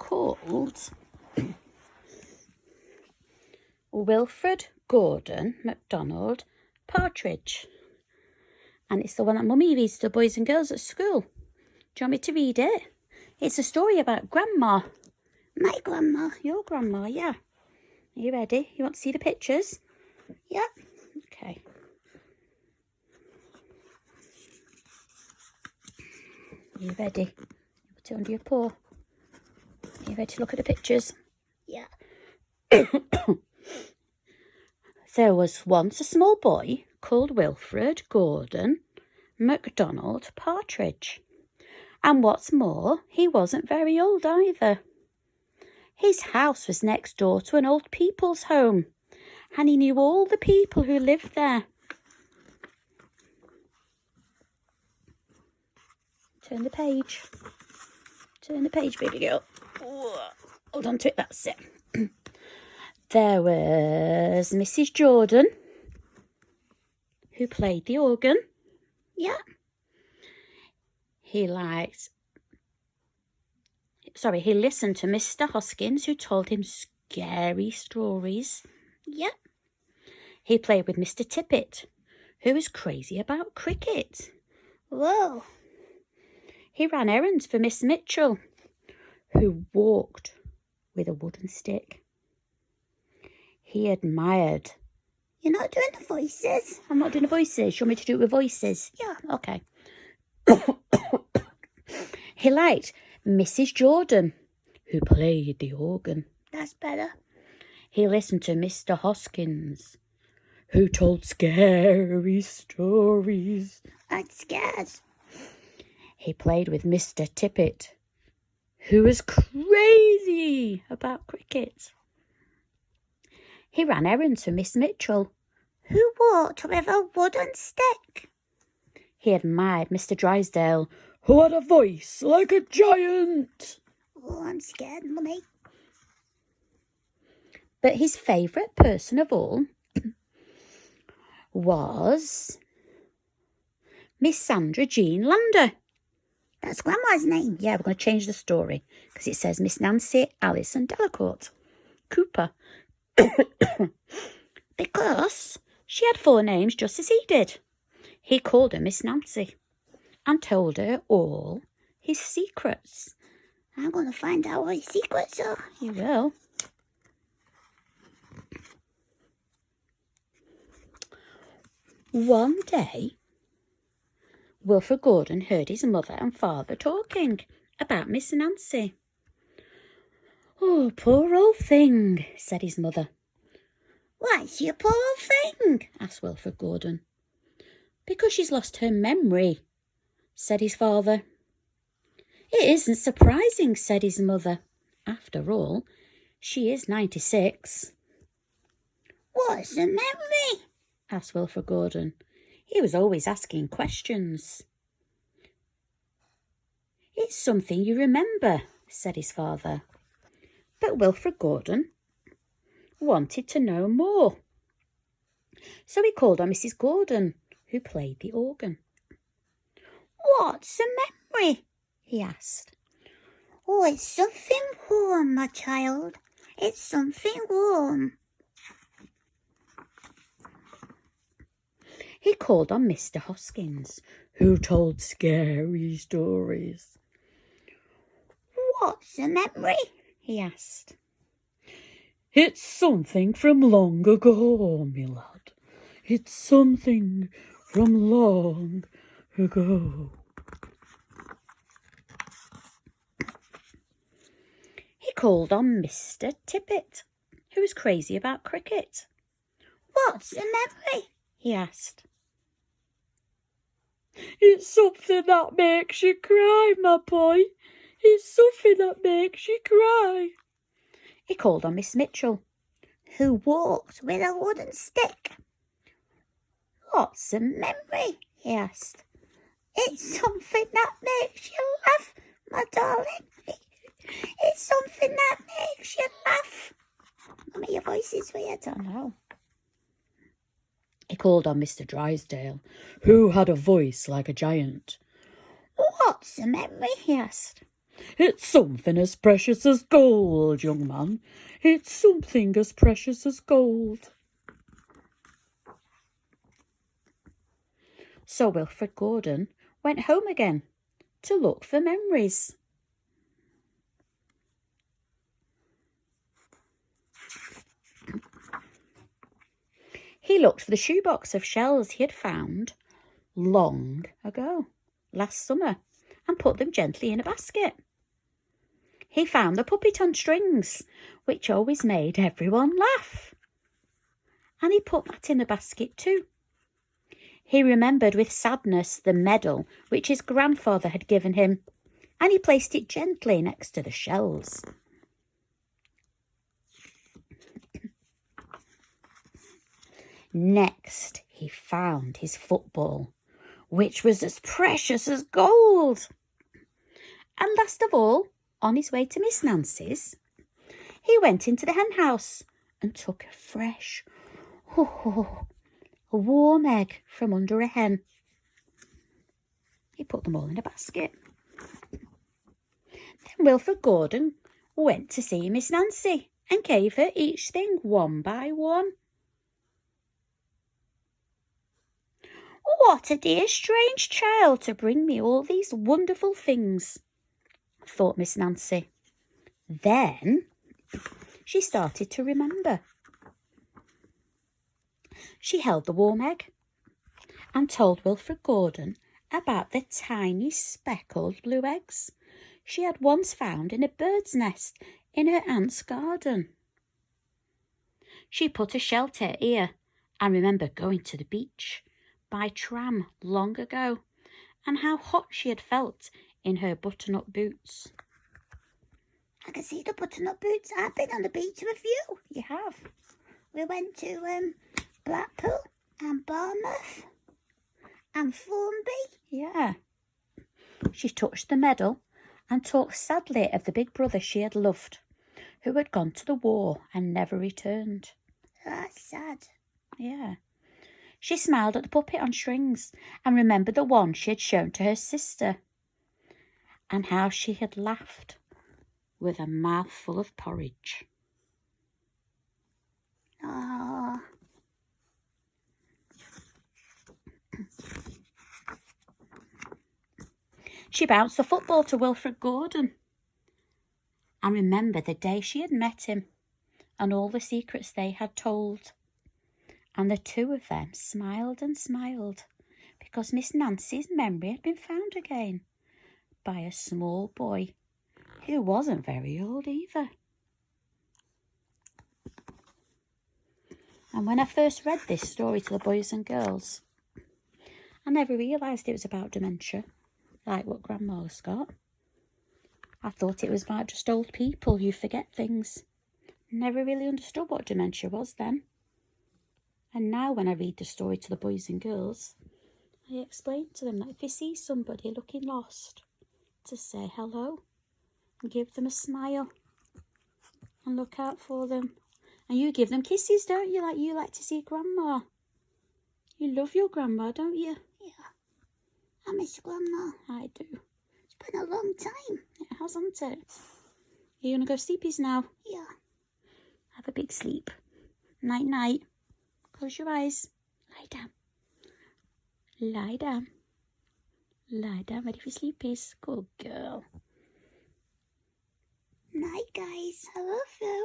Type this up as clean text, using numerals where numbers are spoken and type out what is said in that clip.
called Wilfred Gordon MacDonald Partridge. And it's the one that Mummy reads to the boys and girls at school. Do you want me to read it? It's a story about Grandma. My grandma? Your grandma, yeah. Are you ready? You want to see the pictures? Yep. Okay. Are you ready? Put it under your paw. Are you ready to look at the pictures? Yeah. There was once a small boy called Wilfred Gordon MacDonald Partridge. And what's more, he wasn't very old either. His house was next door to an old people's home, and he knew all the people who lived there. Turn the page. Turn the page, baby girl. Hold on to it, that's it. There was Mrs. Jordan, who played the organ. Yeah. He listened to Mr. Hoskins, who told him scary stories. Yeah. He played with Mr. Tippet, who was crazy about cricket. Whoa. He ran errands for Miss Mitchell, who walked with a wooden stick. He admired... You're not doing the voices? I'm not doing the voices. You want me to do it with voices? Yeah, okay. He liked Mrs. Jordan, who played the organ. That's better. He listened to Mr. Hoskins, who told scary stories. I'm scared. He played with Mr. Tippet, who was crazy about cricket. He ran errands for Miss Mitchell, who walked with a wooden stick. He admired Mr. Drysdale, who had a voice like a giant. Oh, I'm scared, Mummy. But his favourite person of all was Miss Sandra Jean Lander. That's Grandma's name. Yeah, we're going to change the story because it says Miss Nancy Alison Delacourt Cooper. Because she had 4 names just as he did. He called her Miss Nancy and told her all his secrets. I'm going to find out what his secrets are. You will. One day, Wilfred Gordon heard his mother and father talking about Miss Nancy. Oh, poor old thing, said his mother. Why's she a poor old thing? Asked Wilfred Gordon. Because she's lost her memory, said his father. It isn't surprising, said his mother. After all, she is 96. What's a memory? Asked Wilfred Gordon. He was always asking questions. It's something you remember, said his father. But Wilfred Gordon wanted to know more. So he called on Mrs. Gordon, who played the organ. What's a memory? He asked. Oh, it's something warm, my child. It's something warm. He called on Mr. Hoskins, who told scary stories. What's a memory? He asked. It's something from long ago, me lad. It's something from long ago. He called on Mr. Tippet, who was crazy about cricket. What's a memory? He asked. It's something that makes you cry, my boy. It's something that makes you cry. He called on Miss Mitchell, who walked with a wooden stick. What's a memory? He asked. It's something that makes you laugh, my darling. It's something that makes you laugh. Mummy, your voice is weird, I know. He called on Mr. Drysdale, who had a voice like a giant. What's a memory? He asked. It's something as precious as gold, young man. It's something as precious as gold. So Wilfred Gordon went home again to look for memories. He looked for the shoebox of shells he had found long ago, last summer, and put them gently in a basket. He found the puppet on strings, which always made everyone laugh, and he put that in the basket too. He remembered with sadness the medal which his grandfather had given him, and he placed it gently next to the shells. Next, he found his football, which was as precious as gold. And last of all, on his way to Miss Nancy's, he went into the hen house and took a fresh, a warm egg from under a hen. He put them all in a basket. Then Wilfred Gordon went to see Miss Nancy and gave her each thing one by one. What a dear strange child to bring me all these wonderful things, thought Miss Nancy. Then she started to remember. She held the warm egg and told Wilfred Gordon about the tiny speckled blue eggs she had once found in a bird's nest in her aunt's garden. She put a shell to her ear and remembered going to the beach by tram long ago and how hot she had felt in her button-up boots. I can see the button-up boots. I've been on the beach with you. You have. We went to Blackpool and Bournemouth and Formby. Yeah. She touched the medal and talked sadly of the big brother she had loved, who had gone to the war and never returned. That's sad. Yeah. She smiled at the puppet on strings and remembered the one she had shown to her sister, and how she had laughed with a mouthful of porridge. Ah. She bounced the football to Wilfred Gordon and remembered the day she had met him and all the secrets they had told. And the two of them smiled and smiled because Miss Nancy's memory had been found again by a small boy who wasn't very old either. And when I first read this story to the boys and girls, I never realised it was about dementia, like what Grandma's got. I thought it was about just old people who forget things. Never really understood what dementia was then. And now when I read the story to the boys and girls, I explain to them that if you see somebody looking lost, to say hello and give them a smile and look out for them. And you give them kisses, don't you, like you like to see Grandma? You love your Grandma, don't you? Yeah. I miss Grandma. I do. It's been a long time. It has, hasn't it? You going to go sleepies now? Yeah. Have a big sleep. Night-night. Close your eyes. Lie down. Lie down. Lie down, ready for sleepies. Good girl. Night, guys. I love you.